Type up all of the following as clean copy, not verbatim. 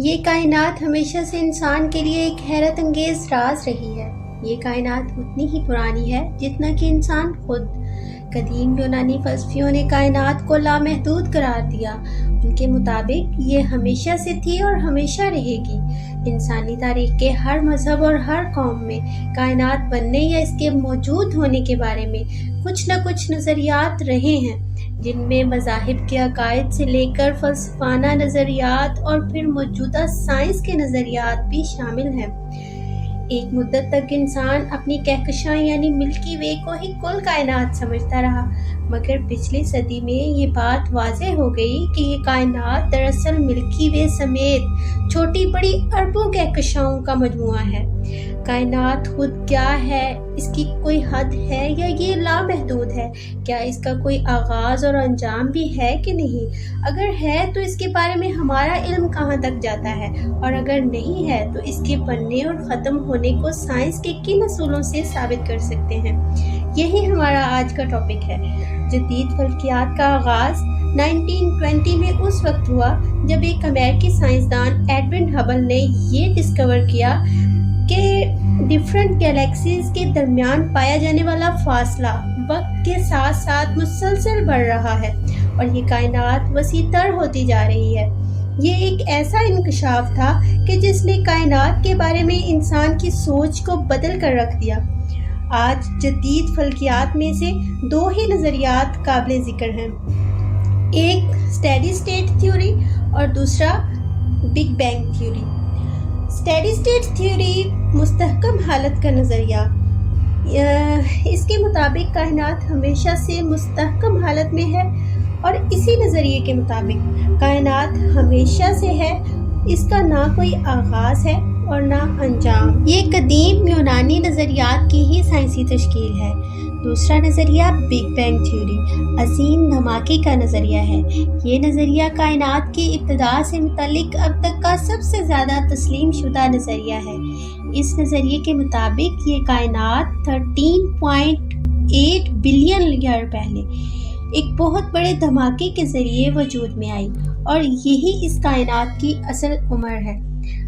یہ کائنات ہمیشہ سے انسان کے لیے ایک حیرت انگیز راز رہی ہے۔ یہ کائنات اتنی ہی پرانی ہے جتنا کہ انسان خود۔ قدیم یونانی فلسفیوں نے کائنات کو لامحدود قرار دیا۔ ان کے مطابق یہ ہمیشہ سے تھی اور ہمیشہ رہے گی۔ انسانی تاریخ کے ہر مذہب اور ہر قوم میں کائنات بننے یا اس کے موجود ہونے کے بارے میں کچھ نہ کچھ نظریات رہے ہیں، جن میں مذاہب کے عقائد سے لے کر فلسفانہ نظریات اور پھر موجودہ سائنس کے نظریات بھی شامل ہیں۔ ایک مدت تک انسان اپنی کہکشاں یعنی ملکی وے کو ہی کل کائنات سمجھتا رہا، مگر پچھلی صدی میں یہ بات واضح ہو گئی کہ یہ کائنات دراصل ملکی وے سمیت چھوٹی بڑی اربوں کہکشاؤں کا مجموعہ ہے۔ کائنات خود کیا ہے؟ اس کی کوئی حد ہے یا یہ لامحدود ہے؟ کیا اس کا کوئی آغاز اور انجام بھی ہے کہ نہیں؟ اگر ہے تو اس کے بارے میں ہمارا علم کہاں تک جاتا ہے، اور اگر نہیں ہے تو اس کے بننے اور ختم ہونے کو سائنس کے کن اصولوں سے ثابت کر سکتے ہیں؟ یہی ہمارا آج کا ٹاپک ہے۔ جدید فلکیات کا آغاز 1920 میں اس وقت ہوا جب ایک امریکی سائنسدان ایڈون ہبل نے یہ ڈسکور کیا کہ ڈفرینٹ گیلیکسیز کے درمیان پایا جانے والا فاصلہ وقت کے ساتھ ساتھ مسلسل بڑھ رہا ہے اور یہ کائنات وسیع تر ہوتی جا رہی ہے۔ یہ ایک ایسا انکشاف تھا کہ جس نے کائنات کے بارے میں انسان کی سوچ کو بدل کر رکھ دیا۔ آج جدید فلکیات میں سے دو ہی نظریات قابل ذکر ہیں، ایک اسٹیڈی اسٹیٹ تھیوری اور دوسرا big bang theory. Steady state theory مستحکم حالت کا نظریہ۔ اس کے مطابق کائنات ہمیشہ سے مستحکم حالت میں ہے، اور اسی نظریے کے مطابق کائنات ہمیشہ سے ہے، اس کا نہ کوئی آغاز ہے اور نہ انجام۔ یہ قدیم یونانی نظریات کی ہی سائنسی تشکیل ہے۔ دوسرا نظریہ بگ بینگ تھیوری، عظیم دھماکے کا نظریہ ہے۔ یہ نظریہ کائنات کی ابتدا سے متعلق اب تک کا سب سے زیادہ تسلیم شدہ نظریہ ہے۔ اس نظریے کے مطابق یہ کائنات 13.8 بلین ایئر پہلے ایک بہت بڑے دھماکے کے ذریعے وجود میں آئی، اور یہی اس کائنات کی اصل عمر ہے۔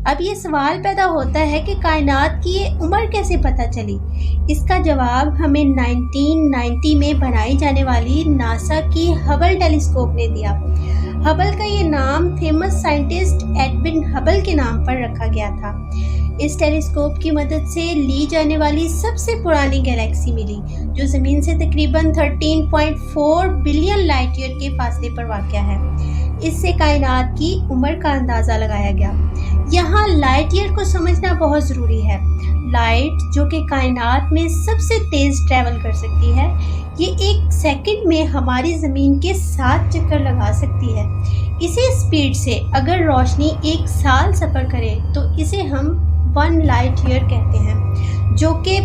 اب یہ سوال پیدا ہوتا ہے کہ کائنات کی یہ عمر کیسے پتہ چلی؟ اس کا جواب ہمیں 1990 میں بنائی جانے والی ناسا کی ہبل ٹیلیسکوپ نے دیا۔ ہبل کا یہ نام فیمس سائنٹسٹ ایڈون ہبل کے نام پر رکھا گیا تھا۔ اس ٹیلیسکوپ کی مدد سے لی جانے والی سب سے پرانی گیلیکسی ملی، جو زمین سے تقریباً 13.4 بلین لائٹ ایئر کے فاصلے پر واقع ہے۔ اس سے کائنات کی عمر کا اندازہ لگایا گیا۔ یہاں لائٹ ایئر کو سمجھنا بہت ضروری ہے۔ لائٹ جو کہ کائنات میں سب سے تیز ٹریول کر سکتی ہے، یہ ایک سیکنڈ میں ہماری زمین کے 7 چکر لگا سکتی ہے۔ اسی اسپیڈ سے اگر روشنی 1 سال سفر کرے تو اسے ہم 1 لائٹ ایئر کہتے ہیں، جو کہ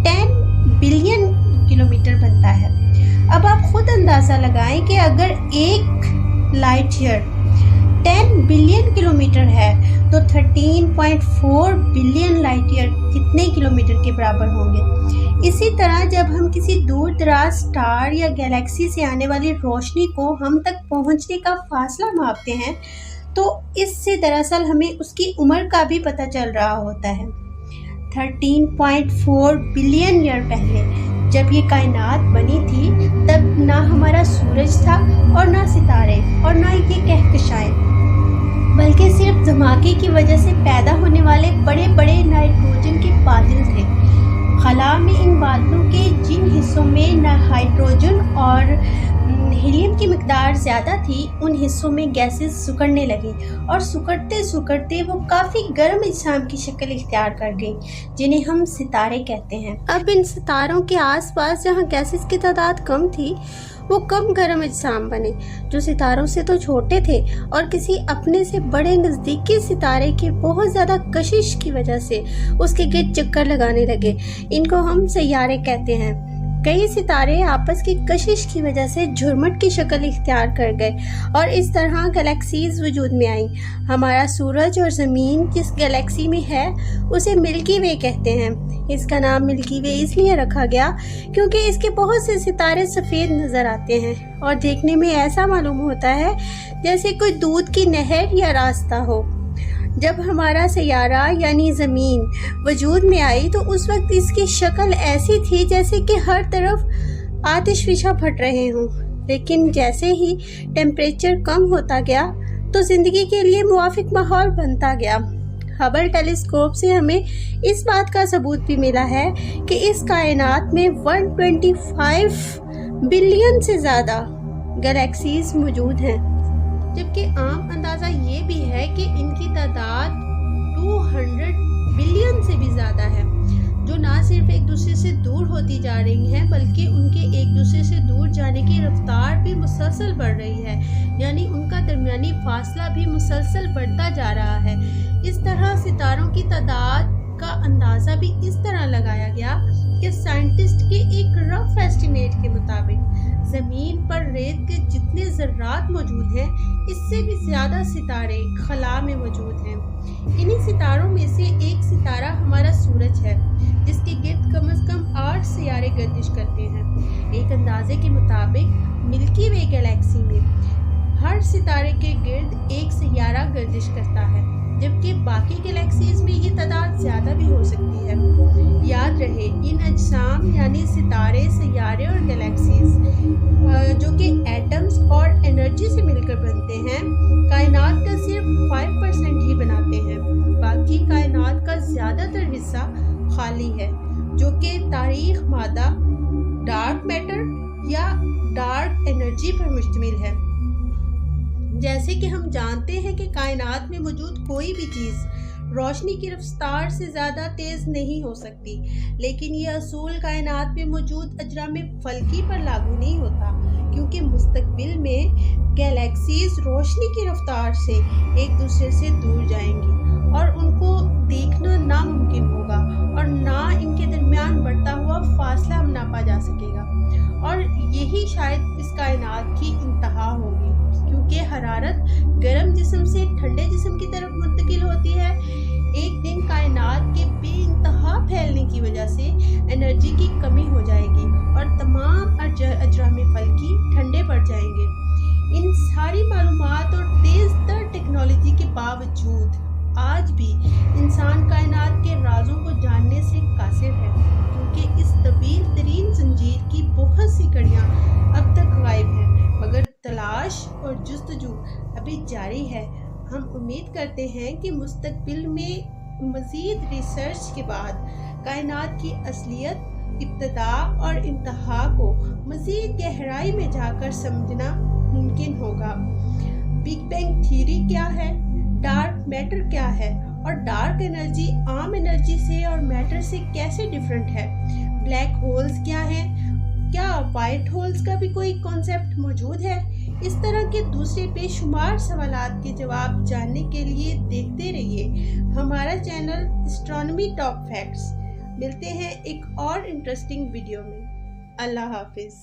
10 بلین کلومیٹر بنتا ہے۔ اب آپ خود اندازہ لگائیں کہ اگر ایک لائٹ ایئر 10 بلین کلومیٹر ہے تو 13.4 بلین لائٹ ایئر کتنے کلومیٹر کے برابر ہوں گے؟ اسی طرح جب ہم کسی دور دراز سٹار یا گیلیکسی سے آنے والی روشنی کو ہم تک پہنچنے کا فاصلہ ماپتے ہیں تو اس سے دراصل ہمیں اس کی عمر کا بھی پتہ چل رہا ہوتا ہے۔ 13.4 بلین ایئر پہلے جب یہ کائنات بنی تھی، تب نہ ہمارا سورج تھا اور نہ ستارے اور نہ یہ کہکشائیں، بلکہ صرف دھماکے کی وجہ سے پیدا ہونے والے بڑے بڑے نائٹروجن کے بادل تھے۔ خلا میں ان بادلوں کے جن حصوں میں ہائیڈروجن اور ہیلیم کی مقدار زیادہ تھی، ان حصوں میں گیسز سکڑنے لگیں، اور سکڑتے سکڑتے وہ کافی گرم اجسام کی شکل اختیار کر گئیں، جنہیں ہم ستارے کہتے ہیں۔ اب ان ستاروں کے آس پاس جہاں گیسز کی تعداد کم تھی، وہ کم گرم اجسام بنے جو ستاروں سے تو چھوٹے تھے، اور کسی اپنے سے بڑے نزدیکی ستارے کی بہت زیادہ کشش کی وجہ سے اس کے گرد چکر لگانے لگے۔ ان کو ہم سیارے کہتے ہیں۔ کئی ستارے آپس کی کشش کی وجہ سے جھرمٹ کی شکل اختیار کر گئے، اور اس طرح گیلیکسیز وجود میں آئیں۔ ہمارا سورج اور زمین جس گیلیکسی میں ہے اسے ملکی وے کہتے ہیں۔ اس کا نام ملکی وے اس لیے رکھا گیا کیونکہ اس کے بہت سے ستارے سفید نظر آتے ہیں اور دیکھنے میں ایسا معلوم ہوتا ہے جیسے کوئی دودھ کی نہر یا راستہ ہو۔ جب ہمارا سیارہ یعنی زمین وجود میں آئی تو اس وقت اس کی شکل ایسی تھی جیسے کہ ہر طرف آتش فشاں پھٹ رہے ہوں، لیکن جیسے ہی ٹیمپریچر کم ہوتا گیا تو زندگی کے لیے موافق ماحول بنتا گیا۔ ہبل ٹیلیسکوپ سے ہمیں اس بات کا ثبوت بھی ملا ہے کہ اس کائنات میں 125 بلین سے زیادہ گلیکسیز موجود ہیں، جبکہ عام اندازہ یہ بھی ہے کہ ان کی تعداد 200 بلین سے بھی زیادہ ہے، جو نہ صرف ایک دوسرے سے دور ہوتی جا رہی ہیں بلکہ ان کے ایک دوسرے سے دور جانے کی رفتار بھی مسلسل بڑھ رہی ہے، یعنی ان کا درمیانی فاصلہ بھی مسلسل بڑھتا جا رہا ہے۔ اس طرح ستاروں کی تعداد کا اندازہ بھی اس طرح لگایا گیا کہ سائنٹسٹ کے ایک رف ایسٹیمیٹ کے مطابق زمین پر ریت کے جتنے ذرات موجود ہیں اس سے بھی زیادہ ستارے خلا میں موجود ہیں۔ انہی ستاروں میں سے ایک ستارہ ہمارا سورج ہے، جس کے گرد کم از کم 8 سیارے گردش کرتے ہیں۔ ایک اندازے کے مطابق ملکی وے گلیکسی میں ہر ستارے کے گرد ایک سیارہ گردش کرتا ہے، جبکہ باقی گلیکسیز میں یہ تعداد زیادہ بھی ہو سکتی ہے۔ یاد رہے، ان اجسام یعنی ستارے، سیارے اور گلیکسیز جو کہ ایٹمز اور انرجی سے مل کر بنتے ہیں، کائنات کا صرف 5% ہی بناتے ہیں۔ باقی کائنات کا زیادہ تر حصہ خالی ہے، جو کہ تاریک مادہ، ڈارک میٹر یا ڈارک انرجی پر مشتمل ہے۔ جیسے کہ ہم جانتے ہیں کہ کائنات میں موجود کوئی بھی چیز روشنی کی رفتار سے زیادہ تیز نہیں ہو سکتی، لیکن یہ اصول کائنات میں موجود اجرام فلکی پر لاگو نہیں ہوتا، کیونکہ مستقبل میں گیلیکسیز روشنی کی رفتار سے ایک دوسرے سے دور جائیں گی اور ان کو دیکھنا ناممکن ہوگا، اور نہ ان کے درمیان بڑھتا ہوا فاصلہ ناپا جا سکے گا، اور یہی شاید اس کائنات کی انتہا ہوگی، کیونکہ حرارت گرم جسم سے ٹھنڈے جسم کی طرف منتقل ہوتی ہے۔ ایک دن کائنات کے بے انتہا پھیلنے کی وجہ سے انرجی کی کمی ہو جائے گی اور تمام اجرام فلکی ٹھنڈے پڑ جائیں گے۔ ان ساری معلومات اور تیز تر ٹیکنالوجی کے باوجود آج بھی انسان کائنات کے رازوں کو جاننے سے قاصر ہے، کیونکہ اس طویل ترین زنجیر کی بہت سی کڑیاں اب تک غائب ہیں، مگر تلاش اور جستجو ابھی جاری ہے۔ ہم امید کرتے ہیں کہ مستقبل میں مزید ریسرچ کے بعد کائنات کی اصلیت، ابتدا اور انتہا کو مزید گہرائی میں جا کر سمجھنا ممکن ہوگا۔ بگ بینگ تھیوری کیا ہے، ڈارک میٹر کیا ہے، اور ڈارک انرجی عام انرجی سے اور میٹر سے کیسے ڈیفرنٹ ہے، بلیک ہولز کیا ہیں، کیا وائٹ ہولز کا بھی کوئی کانسیپٹ موجود ہے؟ اس طرح کے دوسرے بے شمار سوالات کے جواب جاننے کے لیے دیکھتے رہیے ہمارا چینل اسٹرانومی ٹاپ فیکٹس۔ ملتے ہیں ایک اور انٹرسٹنگ ویڈیو میں۔ اللہ حافظ۔